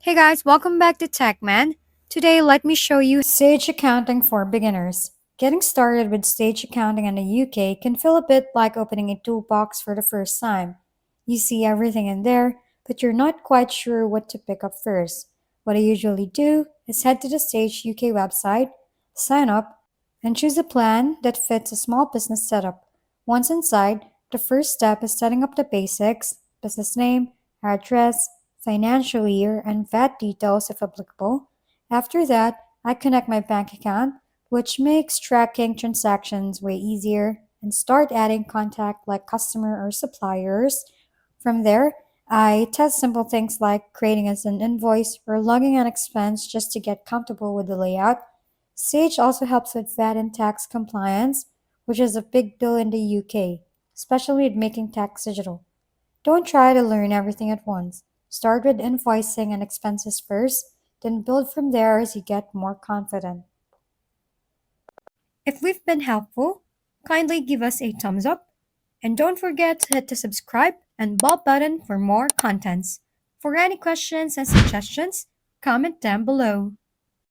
Hey guys, welcome back to TechMan. Today, let me show you Sage Accounting for beginners. Getting started with Sage Accounting in the UK can feel a bit like opening a toolbox for the first time. You see everything in there, but you're not quite sure what to pick up first. What I usually do is head to the Sage UK website, sign up, and choose a plan that fits a small business setup. Once inside, the first step is setting up the basics: business name, address, financial year, and VAT details if applicable. After that, I connect my bank account, which makes tracking transactions way easier, and start adding contact like customer or suppliers. From there, I test simple things like creating as an invoice or logging an expense just to get comfortable with the layout. Sage also helps with VAT and tax compliance, which is a big deal in the UK, especially with making tax digital. Don't try to learn everything at once. Start with invoicing and expenses first, then build from there as you get more confident. If we've been helpful, kindly give us a thumbs up and don't forget to hit the subscribe and bell button for more contents. For any questions and suggestions, comment down below.